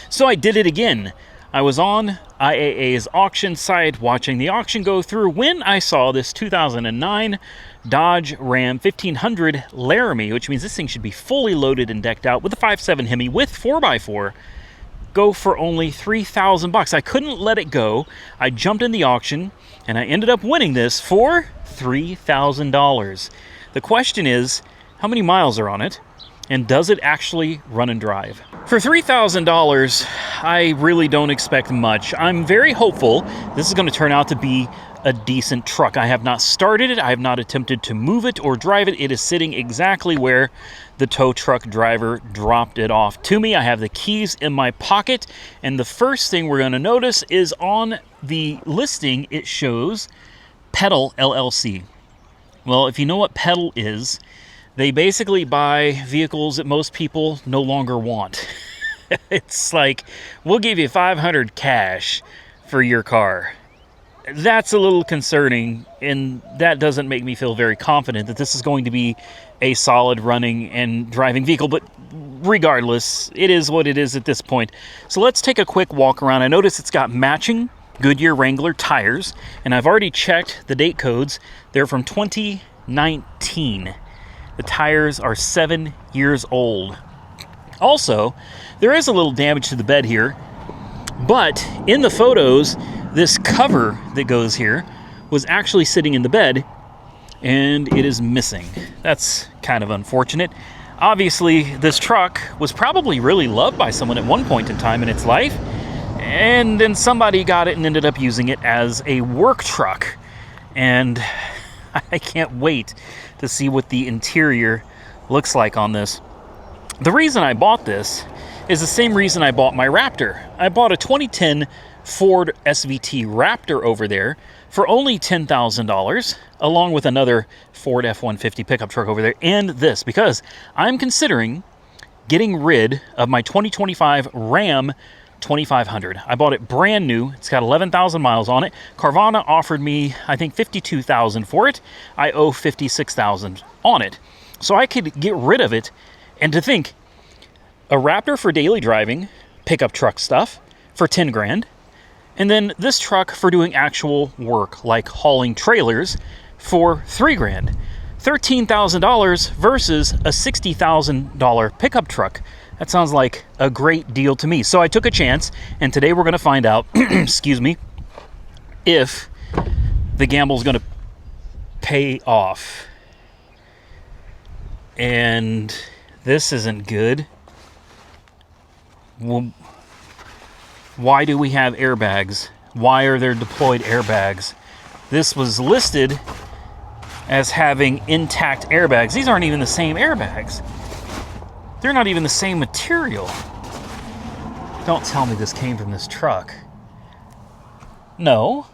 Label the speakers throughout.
Speaker 1: So I did it again. I was on IAA's auction site watching the auction go through when I saw this 2009 Dodge Ram 1500 Laramie, which means this thing should be fully loaded and decked out with a 5.7 HEMI with 4x4, go for only $3,000. I couldn't let it go. I jumped in the auction and I ended up winning this for $3,000. The question is, how many miles are on it? And does it actually run and drive? For $3,000, I really don't expect much. I'm very hopeful this is going to turn out to be a decent truck. I have not started it. I have not attempted to move it or drive it. It is sitting exactly where the tow truck driver dropped it off to me. I have the keys in my pocket, and the first thing we're going to notice is on the listing, it shows Pedal LLC. Well, if you know what Pedal is, they basically buy vehicles that most people no longer want. It's like, we'll give you $500 cash for your car. That's a little concerning, and that doesn't make me feel very confident that this is going to be a solid running and driving vehicle, but regardless, it is what it is at this point. So let's take a quick walk around. I notice it's got matching Goodyear Wrangler tires, and I've already checked the date codes. They're from 2019. The tires are 7 years old. Also, there is a little damage to the bed here, but in the photos, this cover that goes here was actually sitting in the bed, and it is missing. That's kind of unfortunate. Obviously, this truck was probably really loved by someone at one point in time in its life, and then somebody got it and ended up using it as a work truck. And I can't wait to see what the interior looks like on this. The reason I bought this is the same reason I bought my Raptor. I bought a 2010 Ford SVT Raptor over there for only $10,000, along with another Ford F-150 pickup truck over there, and this, because I'm considering getting rid of my 2025 Ram 2500. I bought it brand new. It's got 11,000 miles on it. Carvana offered me, I think, $52,000 for it. I owe $56,000 on it. So I could get rid of it. And to think, a Raptor for daily driving, pickup truck stuff, for 10 grand. And then this truck for doing actual work, like hauling trailers, for 3 grand. $13,000 versus a $60,000 pickup truck. That sounds like a great deal to me. So I took a chance, and today we're going to find out, excuse me, if the gamble's going to pay off. And this isn't good. Well, why do we have airbags? Why are there deployed airbags? This was listed as having intact airbags. These aren't even the same airbags. They're not even the same material. Don't tell me this came from this truck. No.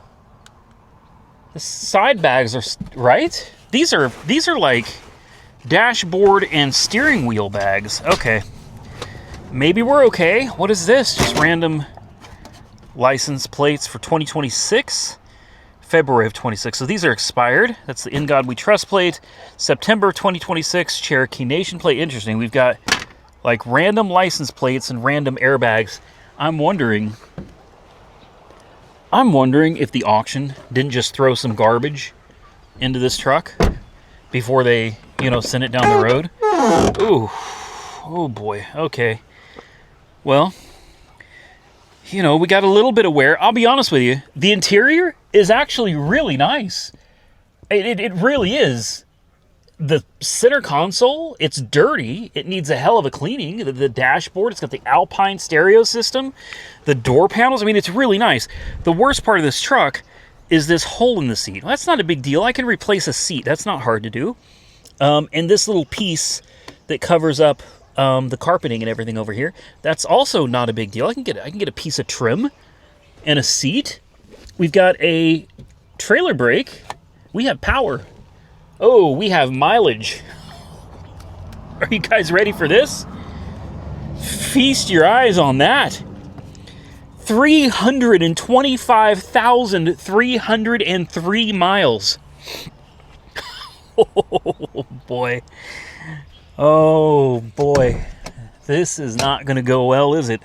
Speaker 1: The side bags are right. These are like dashboard and steering wheel bags. Okay. Maybe we're okay. What is this? Just random license plates for 2026. February of 26. So these are expired. That's the In God We Trust plate. September 2026 Cherokee Nation plate. Interesting. We've got like random license plates and random airbags. I'm wondering if the auction didn't just throw some garbage into this truck before they, send it down the road. Ooh. Oh boy. Okay. Well, we got a little bit of wear. I'll be honest with you. The interior is actually really nice. It really is. The center console, it's dirty. It needs a hell of a cleaning. The dashboard, it's got the Alpine stereo system. The door panels, it's really nice. The worst part of this truck is this hole in the seat. Well, that's not a big deal. I can replace a seat. That's not hard to do. And this little piece that covers up the carpeting and everything over here, that's also not a big deal. I can get a piece of trim and a seat. We've got a trailer brake. We have power. Oh, we have mileage. Are you guys ready for this? Feast your eyes on that. 325,303 miles. Oh, boy. Oh, boy. This is not going to go well, is it?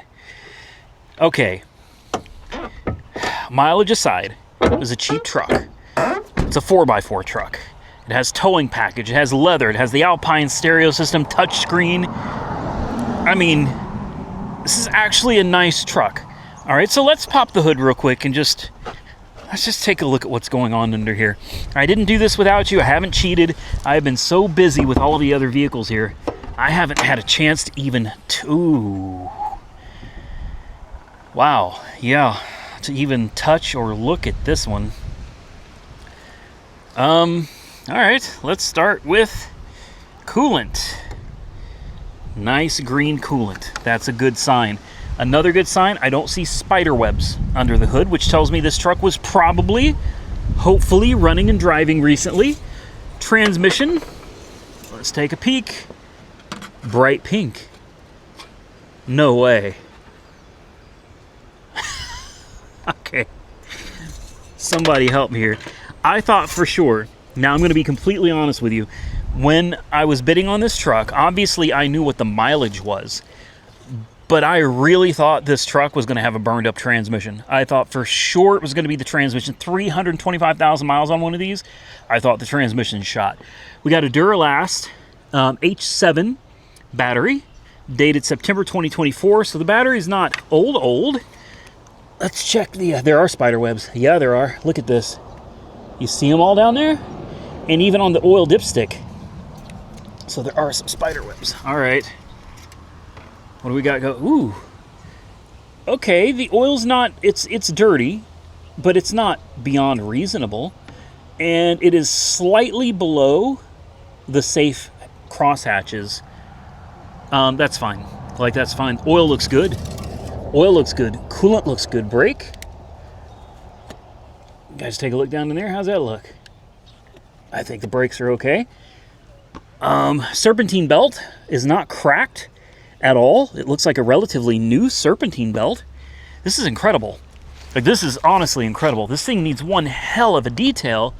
Speaker 1: Okay. Mileage aside, it was a cheap truck. It's a 4x4 truck. It has towing package, it has leather, it has the Alpine stereo system, touchscreen. I mean, this is actually a nice truck. All right, so let's pop the hood real quick and let's just take a look at what's going on under here. I didn't do this without you. I haven't cheated. I've been so busy with all of the other vehicles here. I haven't had a chance to even wow, yeah, to even touch or look at this one. All right, let's start with coolant. Nice green coolant. That's a good sign. Another good sign, I don't see spider webs under the hood, which tells me this truck was probably, hopefully, running and driving recently. Transmission, let's take a peek. Bright pink. No way. Okay. Somebody help me here. I thought for sure, now I'm going to be completely honest with you, when I was bidding on this truck, obviously I knew what the mileage was. But I really thought this truck was going to have a burned up transmission. I thought for sure it was going to be the transmission. 325,000 miles on one of these. I thought the transmission shot. We got a Duralast H7 battery, dated September 2024. So the battery is not old. Let's check there are spider webs. Yeah, there are. Look at this. You see them all down there? And even on the oil dipstick. So there are some spider webs. All right. What do we got? Ooh. Okay, the oil's not, it's dirty, but it's not beyond reasonable. And it is slightly below the safe crosshatches. That's fine. Like, that's fine. Oil looks good. Oil looks good. Coolant looks good. Brake. You guys take a look down in there. How's that look? I think the brakes are okay. Serpentine belt is not cracked at all. It looks like a relatively new serpentine belt. This is incredible. Like, this is honestly incredible. This thing needs one hell of a detail.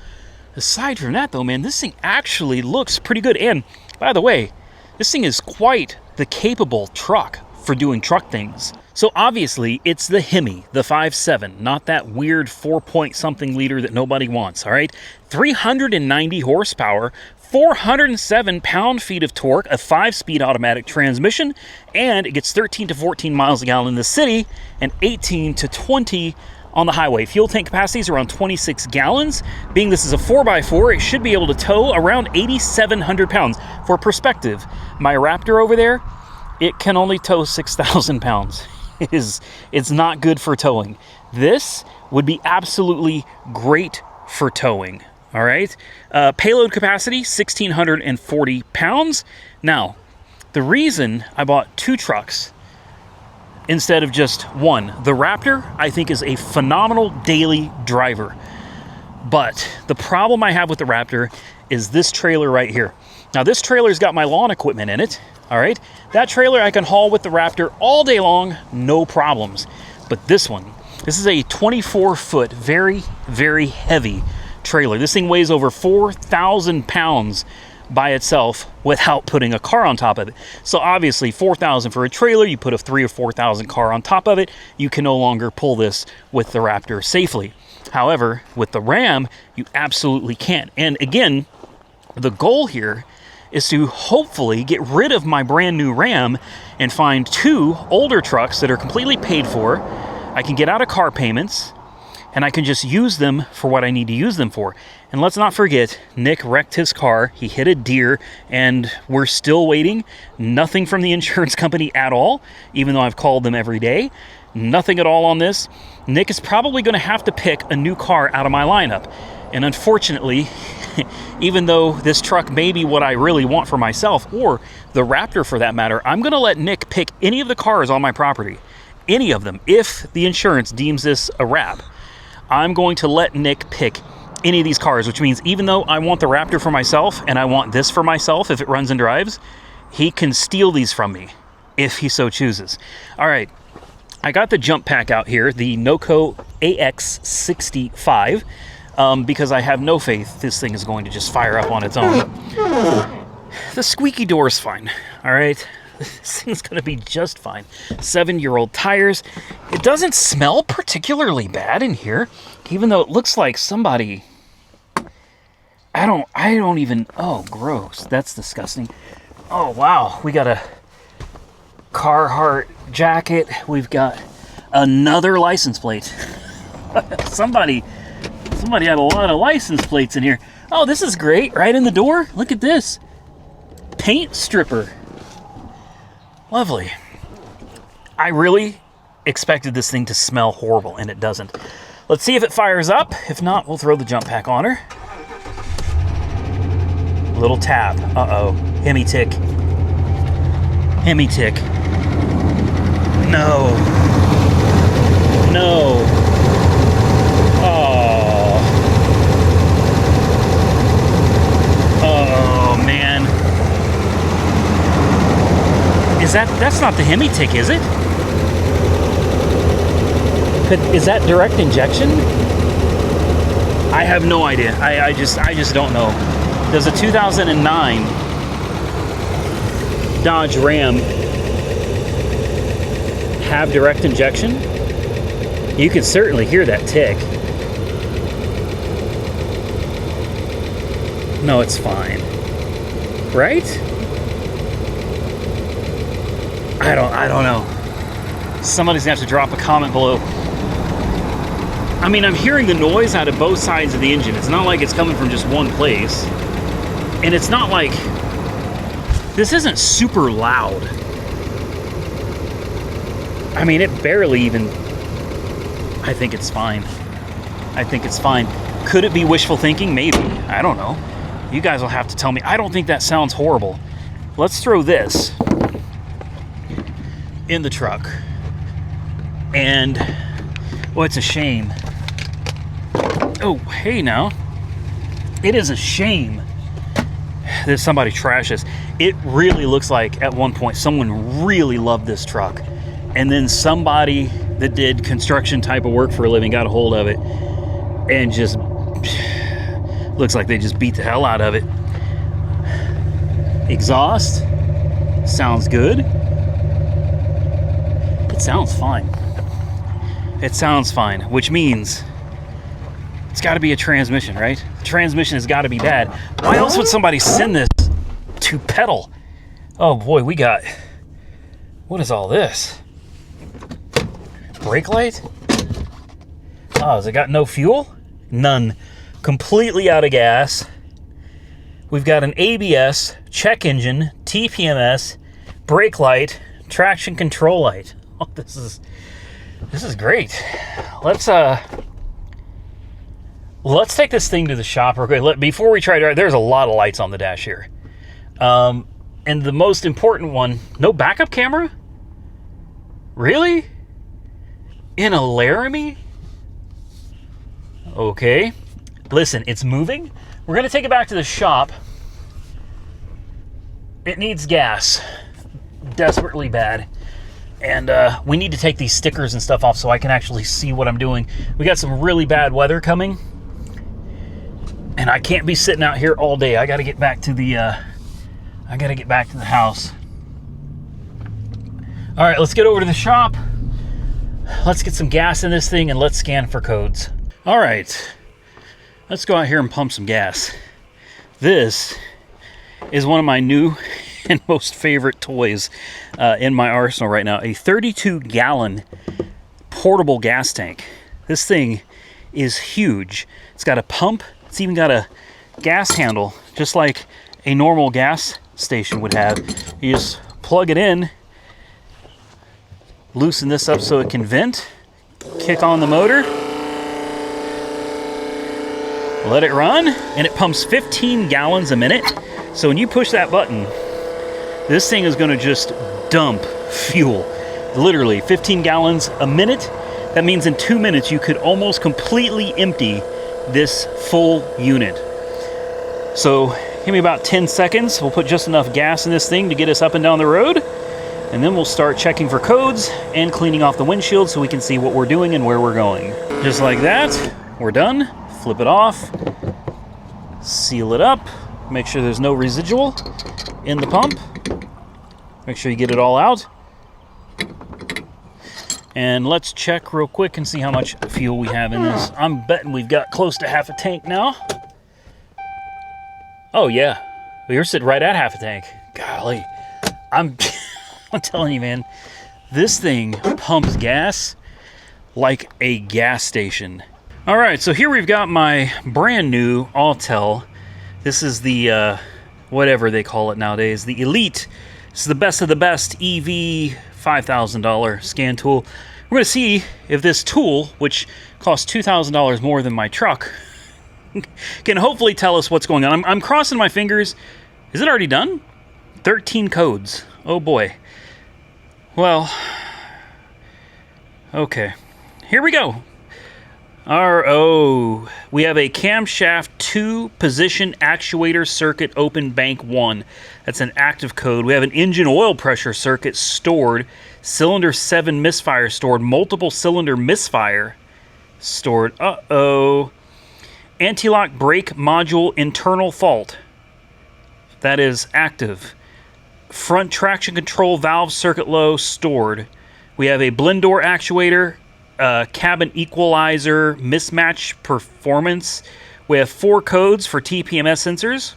Speaker 1: Aside from that, though, man, this thing actually looks pretty good. And, by the way, this thing is quite the capable truck for doing truck things. So, obviously, it's the HEMI, the 5.7, not that weird 4-point-something liter that nobody wants, all right? 390 horsepower, 407 pound-feet of torque, a 5-speed automatic transmission, and it gets 13 to 14 miles a gallon in the city and 18 to 20 on the highway. Fuel tank capacity is around 26 gallons. Being this is a 4x4, it should be able to tow around 8,700 pounds. For perspective, my Raptor over there, it can only tow 6,000 pounds. It's not good for towing. This would be absolutely great for towing. All right. Payload capacity, 1,640 pounds. Now, the reason I bought two trucks instead of just one, the Raptor, I think, is a phenomenal daily driver. But the problem I have with the Raptor is this trailer right here. Now, this trailer's got my lawn equipment in it. All right. That trailer I can haul with the Raptor all day long, no problems. But this one, this is a 24-foot, very, very heavy trailer. This thing weighs over 4,000 pounds by itself without putting a car on top of it. So obviously 4,000 for a trailer, you put a 3,000 or 4,000 car on top of it, you can no longer pull this with the Raptor safely. However, with the Ram, you absolutely can. And again, the goal here is to hopefully get rid of my brand new Ram and find two older trucks that are completely paid for. I can get out of car payments, and I can just use them for what I need to use them for. And let's not forget, Nick wrecked his car. He hit a deer, and we're still waiting. Nothing from the insurance company at all, even though I've called them every day. Nothing at all on this. Nick is probably going to have to pick a new car out of my lineup. And unfortunately, even though this truck may be what I really want for myself, or the Raptor for that matter, I'm going to let Nick pick any of the cars on my property. Any of them, if the insurance deems this a wrap. I'm going to let Nick pick any of these cars, which means even though I want the Raptor for myself and I want this for myself if it runs and drives, he can steal these from me if he so chooses. All right, I got the jump pack out here, the Noco AX65, because I have no faith this thing is going to just fire up on its own. The squeaky door is fine, all right? This thing's gonna be just fine. 7-year-old tires. It doesn't smell particularly bad in here, even though it looks like somebody... I don't even... Oh, gross. That's disgusting. Oh, wow. We got a Carhartt jacket. We've got another license plate. Somebody had a lot of license plates in here. Oh, this is great. Right in the door. Look at this. Paint stripper. Lovely. I really expected this thing to smell horrible, and it doesn't. Let's see if it fires up. If not, we'll throw the jump pack on her. Little tap. Uh-oh. HEMI tick. HEMI tick. No. No. Oh. Oh, man. That's not the HEMI tick, is it? Is that direct injection? I have no idea. I just don't know. Does a 2009 Dodge Ram have direct injection? You can certainly hear that tick. No, it's fine. Right? I don't know. Somebody's gonna have to drop a comment below. I mean, I'm hearing the noise out of both sides of the engine. It's not like it's coming from just one place. And it's not like... This isn't super loud. I mean, it barely even... I think it's fine. I think it's fine. Could it be wishful thinking? Maybe. I don't know. You guys will have to tell me. I don't think that sounds horrible. Let's throw this in the truck. And... Well, it's a shame. Oh, hey now. It is a shame that somebody trashed this. It really looks like at one point someone really loved this truck. And then somebody that did construction type of work for a living got a hold of it and just looks like they just beat the hell out of it. Exhaust sounds good. It sounds fine. It sounds fine, which means it's got to be a transmission, right? The transmission has got to be bad. Why else would somebody send this to pedal? Oh boy, we got... What is all this? Brake light? Oh, has it got no fuel? None. Completely out of gas. We've got an ABS, check engine, TPMS, brake light, traction control light. Oh, this is great. Let's take this thing to the shop real quick. Before we try to... There's a lot of lights on the dash here. And the most important one, no backup camera? Really? In a Laramie? Okay. Listen, it's moving. We're going to take it back to the shop. It needs gas. Desperately bad. And we need to take these stickers and stuff off so I can actually see what I'm doing. We got some really bad weather coming. And I can't be sitting out here all day. I got to get back to the house. All right, let's get over to the shop. Let's get some gas in this thing and let's scan for codes. All right, let's go out here and pump some gas. This is one of my new and most favorite toys in my arsenal right now. A 32-gallon portable gas tank. This thing is huge. It's got a pump. It's even got a gas handle, just like a normal gas station would have. You just plug it in, loosen this up so it can vent, kick on the motor, let it run, and it pumps 15 gallons a minute. So when you push that button, this thing is going to just dump fuel. Literally 15 gallons a minute. That means in 2 minutes you could almost completely empty this full unit. So give me about 10 seconds. We'll put just enough gas in this thing to get us up and down the road. And then we'll start checking for codes and cleaning off the windshield so we can see what we're doing and where we're going. Just like that, we're done. Flip it off. Seal it up. Make sure there's no residual in the pump. Make sure you get it all out. And let's check real quick and see how much fuel we have in this. I'm betting we've got close to half a tank now. Oh yeah, we're sitting right at half a tank. Golly, I'm telling you, man, this thing pumps gas like a gas station. All right, so here we've got my brand new Autel. This is the, whatever they call it nowadays, the Elite. This is the best of the best EV $5,000 scan tool. We're going to see if this tool, which costs $2,000 more than my truck, can hopefully tell us what's going on. I'm crossing my fingers. Is it already done? 13 codes. Oh boy. Well, okay. Here we go. We have a camshaft 2 position actuator circuit open bank 1. That's an active code. We have an engine oil pressure circuit stored. Cylinder 7 misfire stored. Multiple cylinder misfire stored. Anti-lock brake module internal fault. That is active. Front traction control valve circuit low stored. We have a blend door actuator. Cabin equalizer mismatch performance. We have 4 codes for TPMS sensors.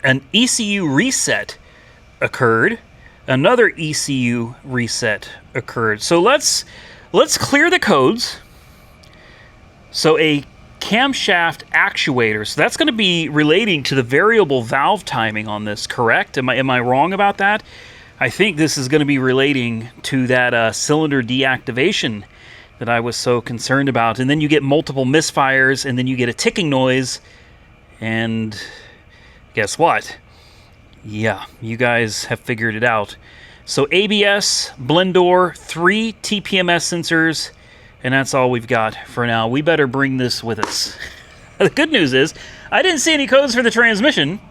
Speaker 1: An ECU reset occurred. Another ECU reset occurred. So let's clear the codes. So a camshaft actuator. So that's going to be relating to the variable valve timing on this, correct? Am I wrong about that? I think this is going to be relating to that cylinder deactivation that I was so concerned about. And then you get multiple misfires, and then you get a ticking noise. And guess what? Yeah, you guys have figured it out. So ABS, blend door, 3 TPMS sensors, and that's all we've got for now. We better bring this with us. The good news is, I didn't see any codes for the transmission.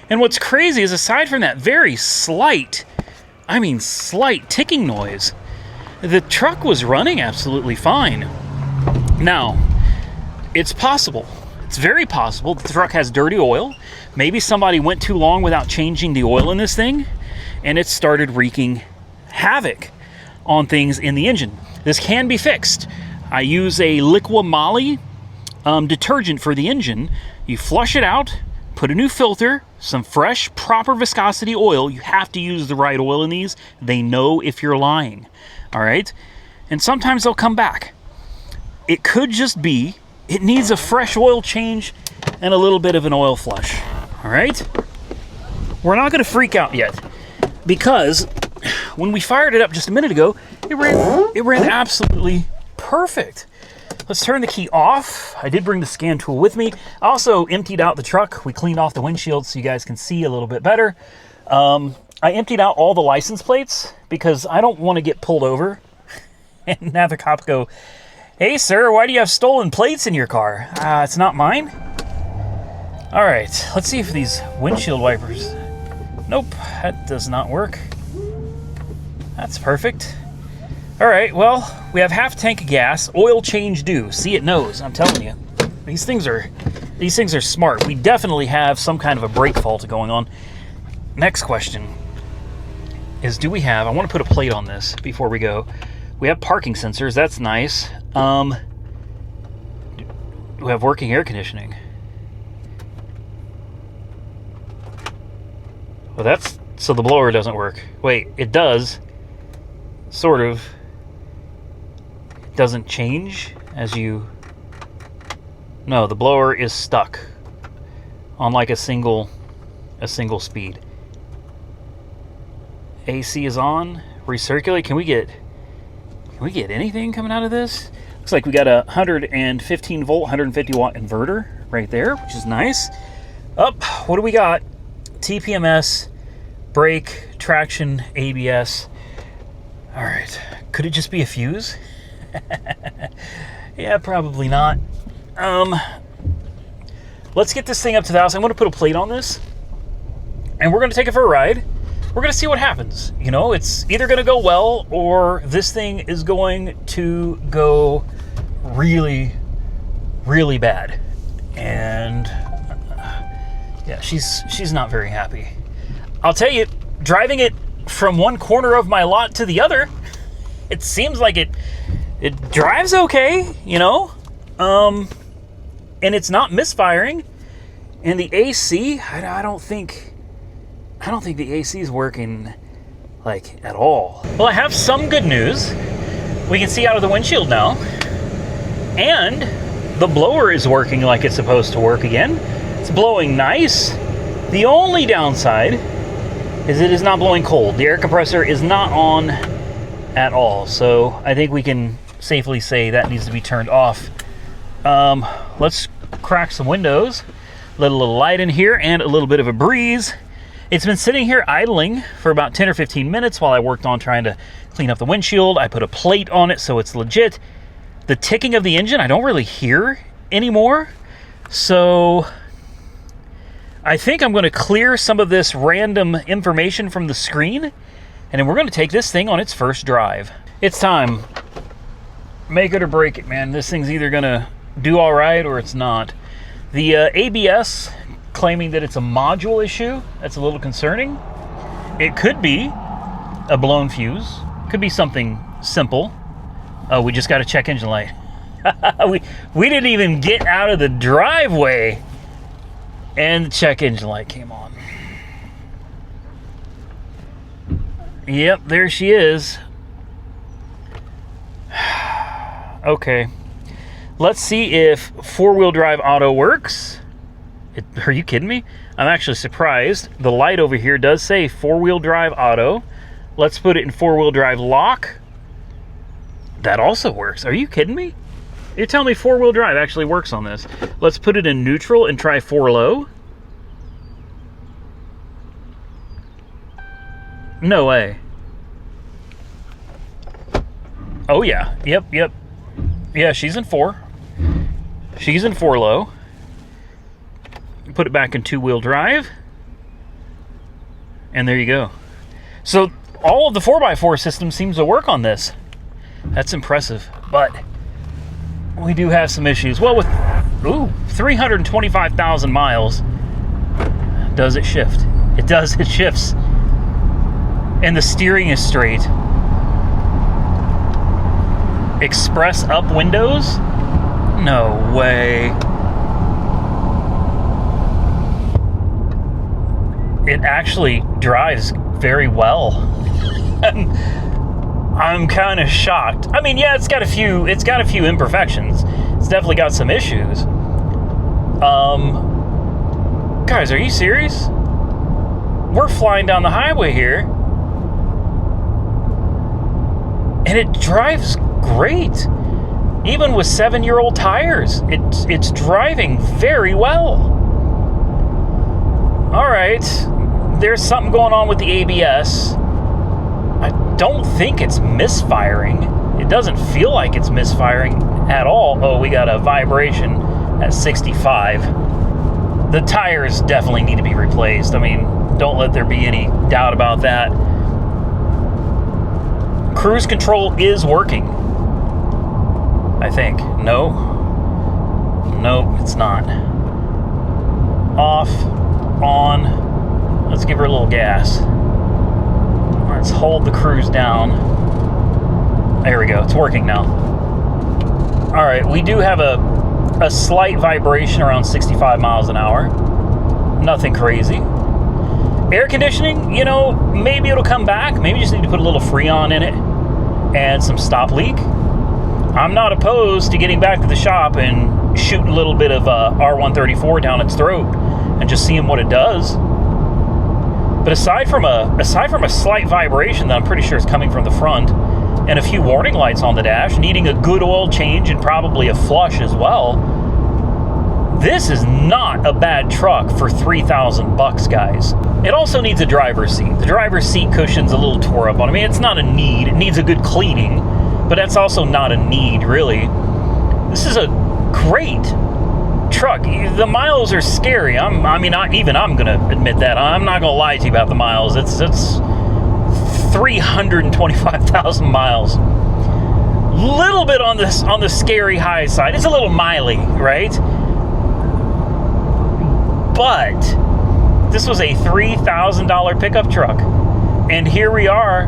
Speaker 1: And what's crazy is, aside from that very slight ticking noise, the truck was running absolutely fine. Now, it's possible. It's very possible that the truck has dirty oil. Maybe somebody went too long without changing the oil in this thing, and it started wreaking havoc on things in the engine. This can be fixed. I use a Liqua Moly detergent for the engine. You flush it out, put a new filter, some fresh, proper viscosity oil. You have to use the right oil in these. They know if you're lying. All right? And sometimes they'll come back. It could just be it needs a fresh oil change and a little bit of an oil flush. All right? We're not going to freak out yet, because when we fired it up just a minute ago, it ran absolutely perfect. Let's turn the key off. I did bring the scan tool with me. I also emptied out the truck. We cleaned off the windshield so you guys can see a little bit better. I emptied out all the license plates because I don't want to get pulled over and have the cop go, "Hey, sir, why do you have stolen plates in your car?" It's not mine. All right, let's see if these windshield wipers... Nope, that does not work. That's perfect. All right, well, we have half tank of gas. Oil change due. See, it knows. I'm telling you, these things are smart. We definitely have some kind of a brake fault going on. Next question is, do we have... I want to put a plate on this before we go. We have parking sensors. That's nice. We have working air conditioning. Well, that's... So the blower doesn't work. Wait, it does. Sort of. It doesn't change as you... No, the blower is stuck on like a single speed. AC is on. Recirculate. Can we get anything coming out of this? Looks like we got a 115 volt, 150 watt inverter right there, which is nice. Up, what do we got? TPMS, brake, traction, ABS. All right, could it just be a fuse? Yeah, probably not. Let's get this thing up to the house. I'm going to put a plate on this, and we're going to take it for a ride. We're going to see what happens. You know, it's either going to go well, or this thing is going to go really, really bad. And yeah, she's not very happy. I'll tell you, driving it from one corner of my lot to the other, it seems like it drives okay, you know, and it's not misfiring. And the AC, I don't think the AC is working like at all. Well, I have some good news. We can see out of the windshield now, and the blower is working like it's supposed to work again. It's blowing nice. The only downside is it is not blowing cold. The air compressor is not on at all. So I think we can safely say that needs to be turned off. Let's crack some windows. Let a little light in here and a little bit of a breeze. It's been sitting here idling for about 10 or 15 minutes while I worked on trying to clean up the windshield. I put a plate on it so it's legit. The ticking of the engine I don't really hear anymore. So I think I'm going to clear some of this random information from the screen, and then we're going to take this thing on its first drive. It's time. Make it or break it, man. This thing's either going to do all right or it's not. The ABS claiming that it's a module issue. That's a little concerning. It could be a blown fuse. Could be something simple. Oh, we just got a check engine light. we didn't even get out of the driveway and the check engine light came on. Yep, there she is. Okay. Let's see if four-wheel drive auto works. Are you kidding me? I'm actually surprised. The light over here does say four-wheel drive auto. Let's put it in four-wheel drive lock. That also works. Are you kidding me? You're telling me four-wheel drive actually works on this. Let's put it in neutral and try four low. No way. Oh yeah. Yep. Yeah, she's in four. She's in four low. Put it back in two-wheel drive. And there you go. So all of the 4x4 system seems to work on this. That's impressive. But we do have some issues. Well, with 325,000 miles, does it shift? It does. It shifts. And the steering is straight. Express up windows? No way. It actually drives very well. I'm kind of shocked. I mean, yeah, it's got a few imperfections. It's definitely got some issues. Guys, are you serious? We're flying down the highway here, and it drives great. Even with 7-year-old tires, it's driving very well. All right, there's something going on with the ABS. I don't think it's misfiring. It doesn't feel like it's misfiring at all. Oh, we got a vibration at 65. The tires definitely need to be replaced. I mean, don't let there be any doubt about that. Cruise control is working, I think. No, it's not. Off, on. Let's give her a little gas. Let's hold the cruise down. There we go. It's working now. All right, we do have a slight vibration around 65 miles an hour. Nothing crazy. Air conditioning, you know, maybe it'll come back. Maybe you just need to put a little Freon in it and some stop leak. I'm not opposed to getting back to the shop and shooting a little bit of R134 down its throat and just seeing what it does. But aside from a slight vibration that I'm pretty sure is coming from the front, and a few warning lights on the dash, needing a good oil change and probably a flush as well, this is not a bad truck for $3,000, guys. It also needs a driver's seat. The driver's seat cushion's a little tore up on it. I mean, it's not a need. It needs a good cleaning, but that's also not a need, really. This is a great truck. The miles are scary. I'm gonna admit that. I'm not gonna lie to you about the miles. It's 325,000 miles. Little bit on the scary high side. It's a little miley, right? But this was a $3,000 pickup truck. And here we are,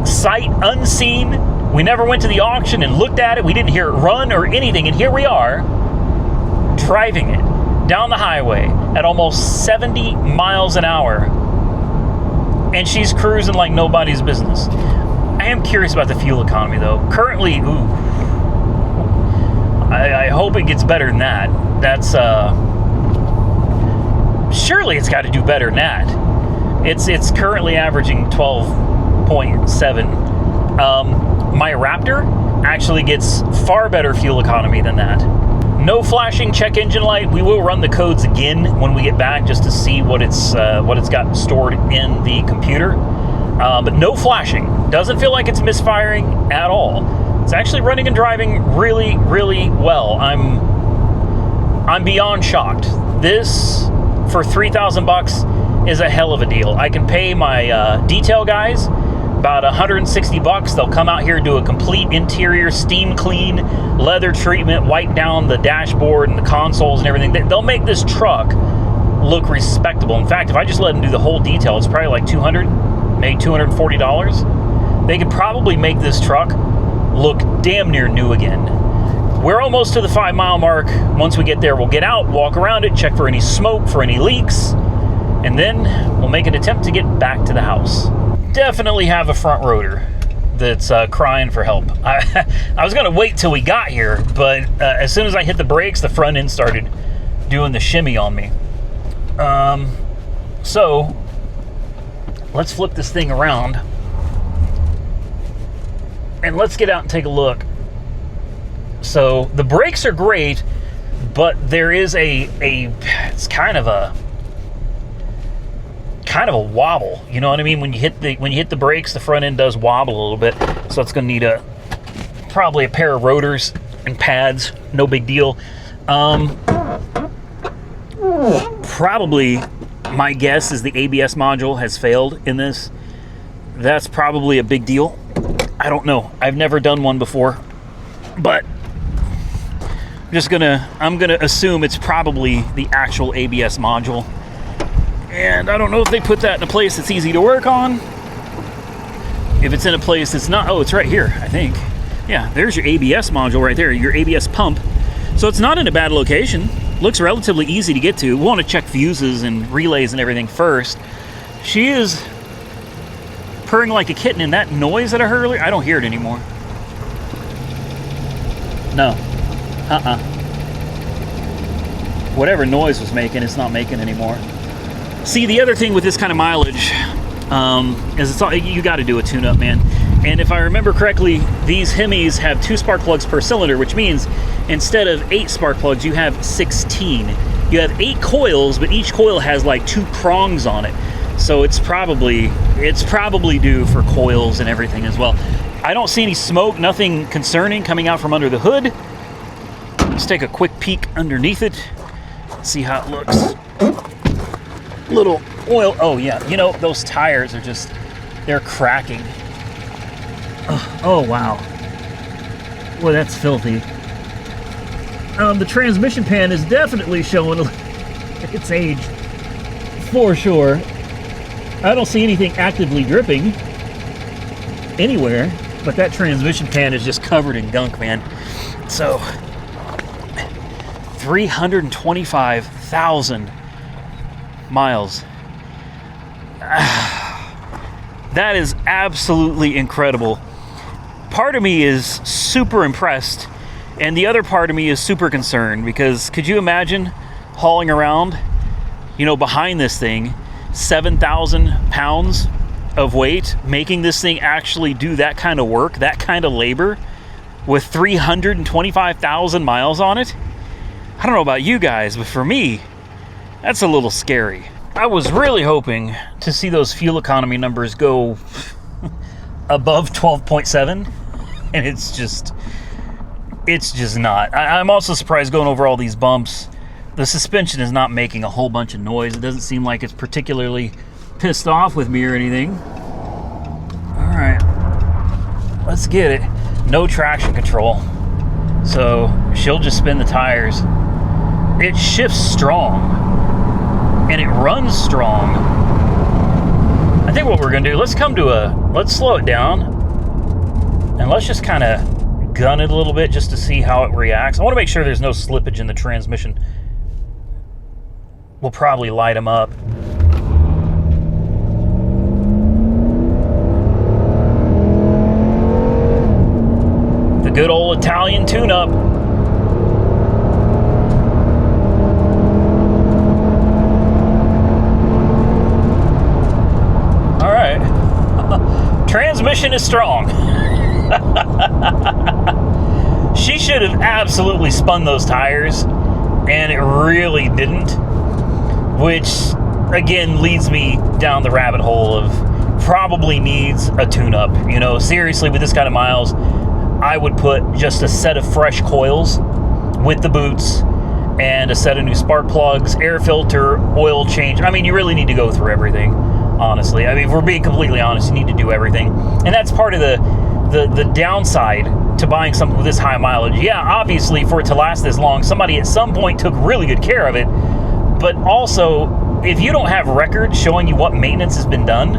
Speaker 1: sight unseen. We never went to the auction and looked at it. We didn't hear it run or anything. And here we are, driving it down the highway at almost 70 miles an hour. And she's cruising like nobody's business. I am curious about the fuel economy, though. Currently, I hope it gets better than that. That's, surely it's got to do better than that. It's currently averaging 12.7. My Raptor actually gets far better fuel economy than that. No flashing check engine light. We will run the codes again when we get back just to see what it's got stored in the computer. But no flashing. Doesn't feel like it's misfiring at all. It's actually running and driving really, really well. I'm beyond shocked. This for $3,000 is a hell of a deal. I can pay my detail guys about $160. They'll come out here, do a complete interior steam clean, leather treatment, wipe down the dashboard and the consoles and everything. They'll make this truck look respectable. In fact, if I just let them do the whole detail, it's probably like $200, maybe $240. They could probably make this truck look damn near new again. We're almost to the 5 mile mark. Once we get there, we'll get out, walk around it, check for any smoke, for any leaks, and then we'll make an attempt to get back to the house. Definitely have a front rotor that's crying for help. I was going to wait till we got here, but as soon as I hit the brakes, the front end started doing the shimmy on me. So let's flip this thing around and let's get out and take a look. So the brakes are great, but there is it's kind of a wobble. You know what I mean? When you hit the brakes, the front end does wobble a little bit. So it's going to need probably a pair of rotors and pads. No big deal. Probably my guess is the ABS module has failed in this. That's probably a big deal. I don't know. I've never done one before, but I'm gonna assume it's probably the actual ABS module. And I don't know if they put that in a place that's easy to work on. If it's in a place that's not, it's right here, I think. Yeah, there's your ABS module right there, your ABS pump. So it's not in a bad location. Looks relatively easy to get to. We want to check fuses and relays and everything first. She is purring like a kitten, and that noise that I heard earlier, I don't hear it anymore. No. Whatever noise was making, it's not making anymore. See, the other thing with this kind of mileage is you got to do a tune-up, man. And if I remember correctly, these HEMIs have 2 spark plugs per cylinder, which means instead of 8 spark plugs, you have 16. You have 8 coils, but each coil has like 2 prongs on it. So it's probably due for coils and everything as well. I don't see any smoke, nothing concerning coming out from under the hood. Let's take a quick peek underneath it, see how it looks. Little oil. Oh yeah, you know, those tires are they're cracking. Oh wow. Boy, that's filthy. The transmission pan is definitely showing its age for sure. I don't see anything actively dripping anywhere, but that transmission pan is just covered in gunk, man. So 325,000 miles. That is absolutely incredible. Part of me is super impressed, and the other part of me is super concerned, because could you imagine hauling around, behind this thing, 7,000 pounds of weight, making this thing actually do that kind of work, that kind of labor, with 325,000 miles on it? I don't know about you guys, but for me, that's a little scary. I was really hoping to see those fuel economy numbers go above 12.7, and it's just not. I'm also surprised going over all these bumps. The suspension is not making a whole bunch of noise. It doesn't seem like it's particularly pissed off with me or anything. All right, let's get it. No traction control, so she'll just spin the tires. It shifts strong, and it runs strong. I think what we're gonna do, let's slow it down, and let's just kind of gun it a little bit just to see how it reacts. I want to make sure there's no slippage in the transmission. We'll probably light them up. The good old Italian tune-up. All right. Transmission is strong. She should have absolutely spun those tires, and it really didn't, which again leads me down the rabbit hole of probably needs a tune-up. You know, seriously, with this kind of miles, I would put just a set of fresh coils with the boots and a set of new spark plugs, air filter, oil change. I mean, you really need to go through everything, honestly. I mean, if we're being completely honest, you need to do everything. And that's part of the downside to buying something with this high mileage. Yeah, obviously, for it to last this long, somebody at some point took really good care of it. But also, if you don't have records showing you what maintenance has been done,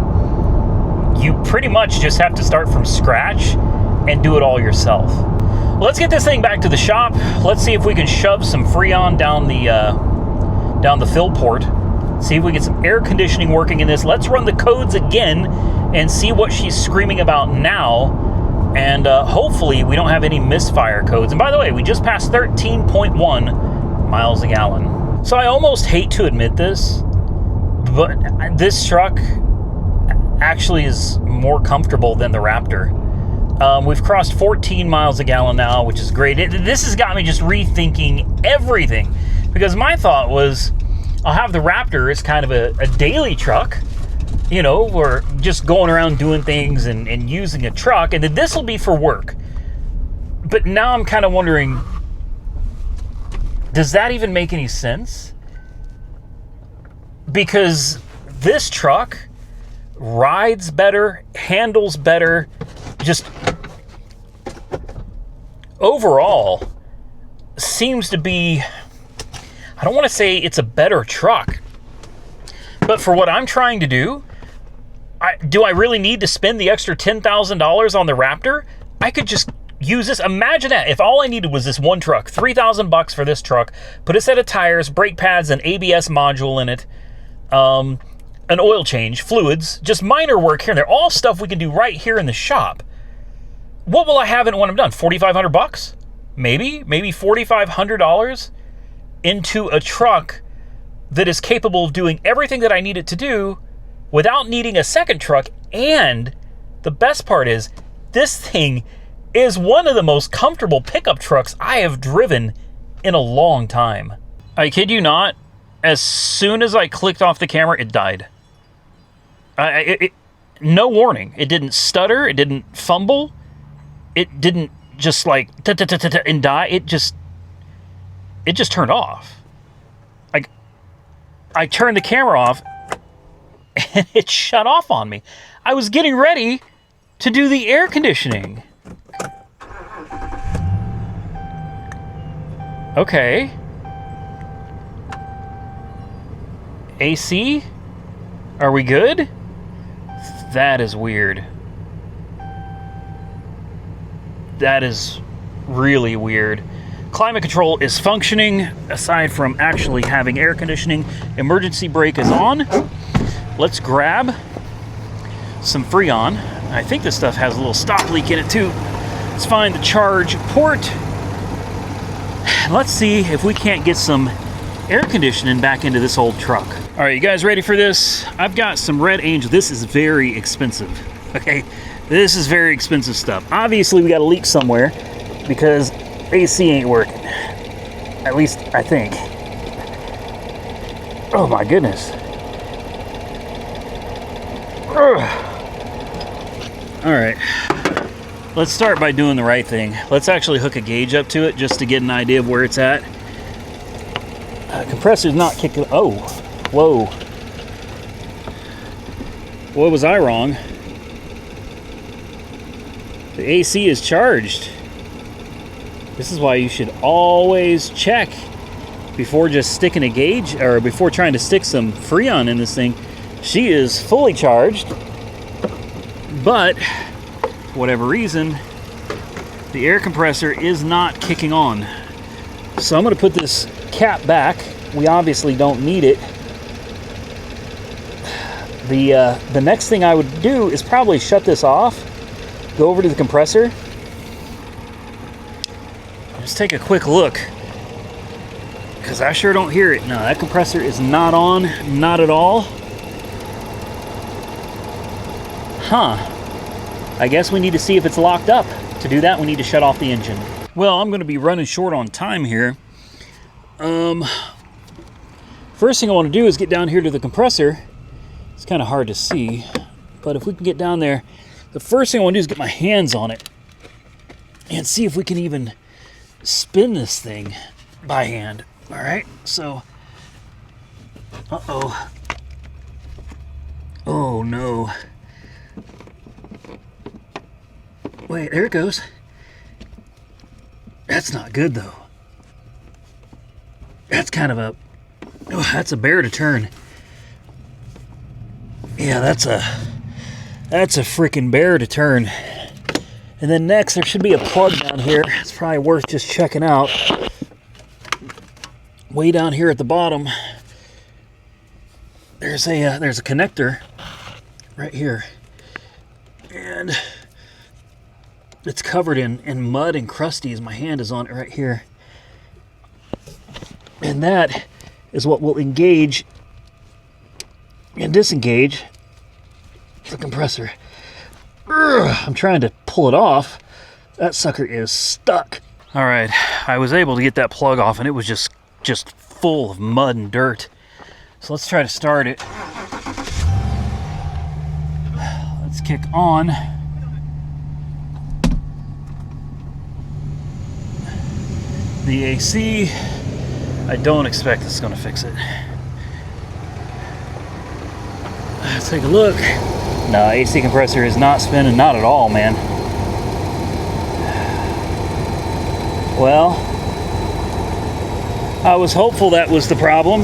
Speaker 1: you pretty much just have to start from scratch and do it all yourself. Let's get this thing back to the shop. Let's see if we can shove some Freon down the fill port. See if we get some air conditioning working in this. Let's run the codes again and see what she's screaming about now. And hopefully we don't have any misfire codes. And by the way, we just passed 13.1 miles a gallon. So I almost hate to admit this, but this truck actually is more comfortable than the Raptor. We've crossed 14 miles a gallon now, which is great. This has got me just rethinking everything, because my thought was I'll have the Raptor as kind of a daily truck, you know, we're just going around doing things and using a truck, and then this will be for work. But now I'm kind of wondering, does that even make any sense? Because this truck rides better, handles better, just overall seems to be, I don't want to say it's a better truck, but for what I'm trying to do, do I really need to spend the extra $10,000 on the Raptor? I could just use this. Imagine that if all I needed was this one truck, $3,000 for this truck, put a set of tires, brake pads, an ABS module in it, an oil change, fluids, just minor work here and there, all stuff we can do right here in the shop. What will I have in it when I'm done? $4,500? Maybe $4,500 into a truck that is capable of doing everything that I need it to do without needing a second truck. And the best part is, this thing is one of the most comfortable pickup trucks I have driven in a long time. I kid you not, as soon as I clicked off the camera, it died. No warning. It didn't stutter. It didn't fumble. It didn't just like and die. It just turned off. I turned the camera off and it shut off on me. I was getting ready to do the air conditioning. Okay. AC? Are we good? That is weird. That is really weird. Climate control is functioning, aside from actually having air conditioning. Emergency brake is on. Let's grab some Freon. I think this stuff has a little stop leak in it too. Let's find the charge port. Let's see if we can't get some air conditioning back into this old truck. All right, you guys ready for this? I've got some Red Angel. This is very expensive, okay? This is very expensive stuff. Obviously, we got a leak somewhere because AC ain't working. At least, I think. Oh my goodness. Ugh. All right, let's start by doing the right thing. Let's actually hook a gauge up to it just to get an idea of where it's at. Compressor's not kicking. Oh, whoa. What was I wrong? The AC is charged. This is why you should always check before just sticking a gauge, or before trying to stick some Freon in this thing. She is fully charged. But for whatever reason, the air compressor is not kicking on. So I'm going to put this cap back. We obviously don't need it. The next thing I would do is probably shut this off, go over to the compressor, just take a quick look, because I sure don't hear it. No, that compressor is not on, not at all. Huh. I guess we need to see if it's locked up. To do that, we need to shut off the engine. Well, I'm going to be running short on time here. First thing I want to do is get down here to the compressor. It's kind of hard to see, but if we can get down there, the first thing I want to do is get my hands on it and see if we can even spin this thing by hand. All right, so, uh-oh. Oh, no. Wait, there it goes. That's not good, though. That's kind of a... Oh, that's a bear to turn. Yeah, that's a freaking bear to turn. And then next, there should be a plug down here. It's probably worth just checking out. Way down here at the bottom, there's a connector right here, and it's covered in mud and crusty as my hand is on it right here. And that is what will engage and disengage the compressor. I'm trying to pull it off. That sucker is stuck. All right, I was able to get that plug off, and it was just full of mud and dirt. So let's try to start it. Let's kick on. The AC, I don't expect it's going to fix it. Let's take a look. No, AC compressor is not spinning, not at all, man. Well, I was hopeful that was the problem.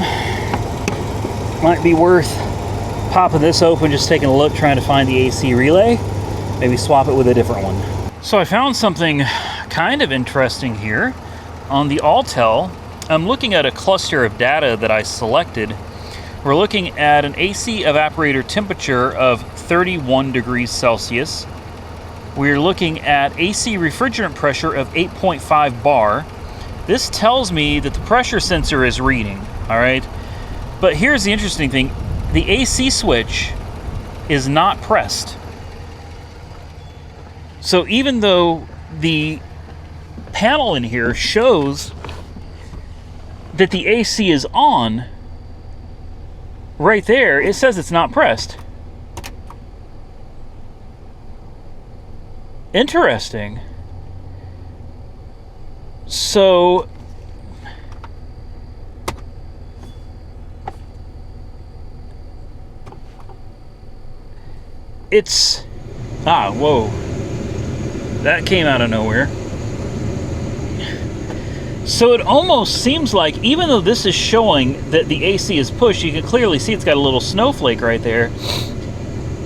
Speaker 1: Might be worth popping this open, just taking a look, trying to find the AC relay. Maybe swap it with a different one. So I found something kind of interesting here. On the Altel, I'm looking at a cluster of data that I selected. We're looking at an AC evaporator temperature of 31 degrees Celsius. We're looking at AC refrigerant pressure of 8.5 bar. This tells me that the pressure sensor is reading, all right? But here's the interesting thing. The AC switch is not pressed. So even though the panel in here shows that the AC is on, right there, it says it's not pressed. Interesting. So it's whoa, that came out of nowhere. So it almost seems like, even though this is showing that the AC is pushed, you can clearly see it's got a little snowflake right there.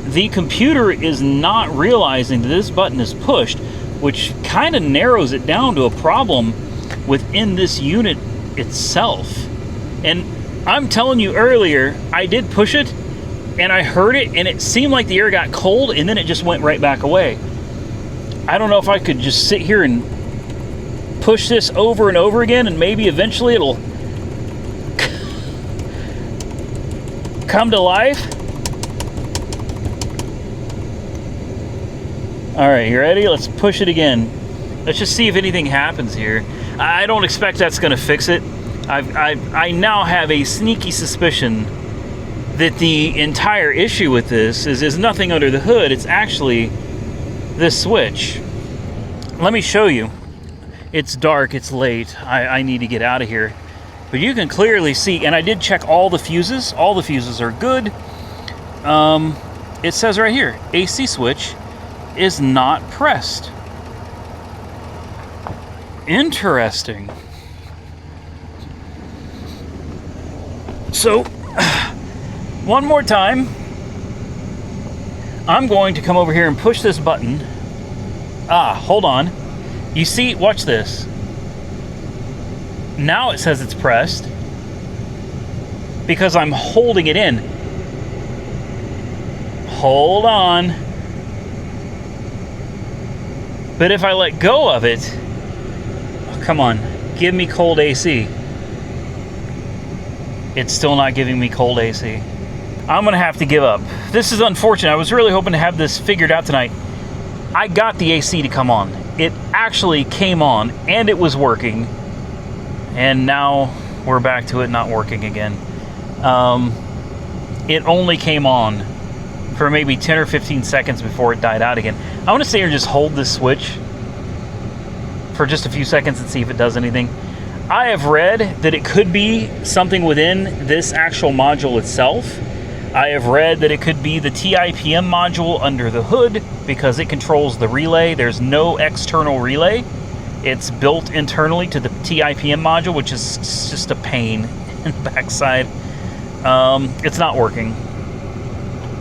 Speaker 1: The computer is not realizing that this button is pushed, which kind of narrows it down to a problem within this unit itself. And I'm telling you earlier, I did push it, and I heard it, and it seemed like the air got cold, and then it just went right back away. I don't know if I could just sit here and push this over and over again, and maybe eventually it'll come to life. All right, you ready? Let's push it again. Let's just see if anything happens here. I don't expect that's going to fix it. I now have a sneaky suspicion that the entire issue with this is nothing under the hood. It's actually this switch. Let me show you. It's dark, it's late, I need to get out of here. But you can clearly see, and I did check all the fuses. All the fuses are good. It says right here, AC switch is not pressed. Interesting. So, one more time. I'm going to come over here and push this button. Hold on. You see, watch this. Now it says it's pressed because I'm holding it in. Hold on. But if I let go of it, oh, come on, give me cold AC. It's still not giving me cold AC. I'm gonna have to give up. This is unfortunate. I was really hoping to have this figured out tonight. I got the AC to come on. It actually came on and it was working. And now we're back to it not working again. It only came on for maybe 10 or 15 seconds before it died out again. I want to sit here and just hold this switch for just a few seconds and see if it does anything. I have read that it could be something within this actual module itself. I have read that it could be the TIPM module under the hood because it controls the relay. There's no external relay. It's built internally to the TIPM module, which is just a pain in the backside. It's not working.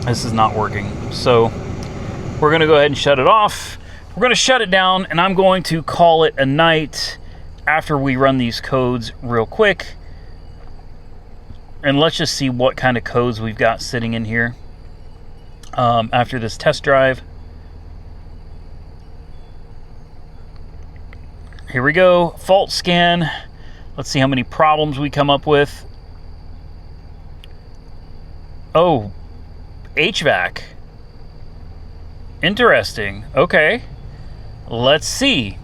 Speaker 1: This is not working. So we're going to go ahead and shut it off. We're going to shut it down, and I'm going to call it a night after we run these codes real quick. And let's just see what kind of codes we've got sitting in here after this test drive. Here we go, fault scan. Let's see how many problems we come up with. Oh, HVAC. Interesting, okay. Let's see.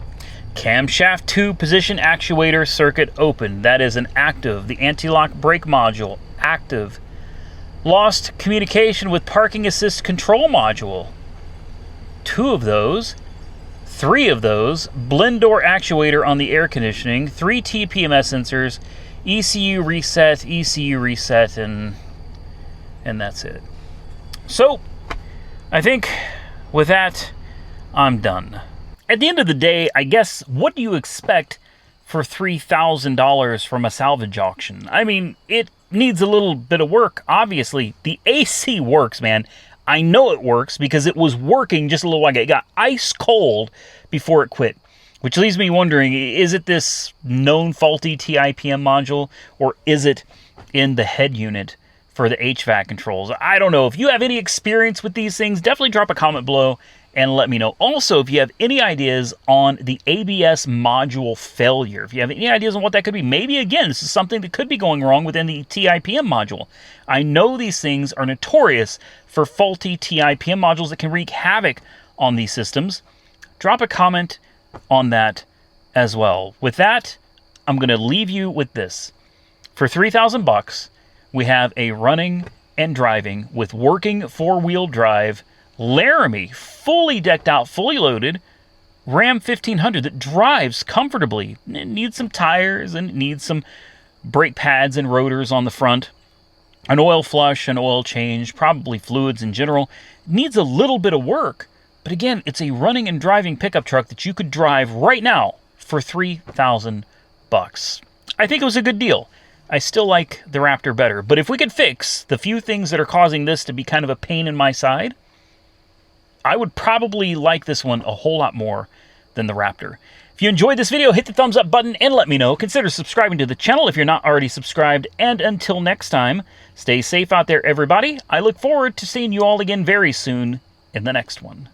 Speaker 1: Camshaft 2 position actuator circuit open. That is an active. The anti-lock brake module, active. Lost communication with parking assist control module. 2 of those. 3 of those. Blend door actuator on the air conditioning. 3 TPMS sensors. ECU reset, and that's it. So, I think with that, I'm done. At the end of the day, I guess, what do you expect for $3,000 from a salvage auction? I mean, it needs a little bit of work, obviously. The AC works, man. I know it works because it was working just a little while ago. It got ice cold before it quit, which leaves me wondering, is it this known faulty TIPM module, or is it in the head unit for the HVAC controls? I don't know. If you have any experience with these things, definitely drop a comment below and let me know. Also, if you have any ideas on the ABS module failure, if you have any ideas on what that could be, maybe, again, this is something that could be going wrong within the TIPM module. I know these things are notorious for faulty TIPM modules that can wreak havoc on these systems. Drop a comment on that as well. With that, I'm going to leave you with this. For $3,000, we have a running and driving with working four-wheel drive Laramie, fully decked out, fully loaded Ram 1500 that drives comfortably. It needs some tires and it needs some brake pads and rotors on the front, an oil flush, an oil change, probably fluids in general. It needs a little bit of work, but again, it's a running and driving pickup truck that you could drive right now for $3,000. I think it was a good deal. I still like the Raptor better, but if we could fix the few things that are causing this to be kind of a pain in my side, I would probably like this one a whole lot more than the Raptor. If you enjoyed this video, hit the thumbs up button and let me know. Consider subscribing to the channel if you're not already subscribed. And until next time, stay safe out there, everybody. I look forward to seeing you all again very soon in the next one.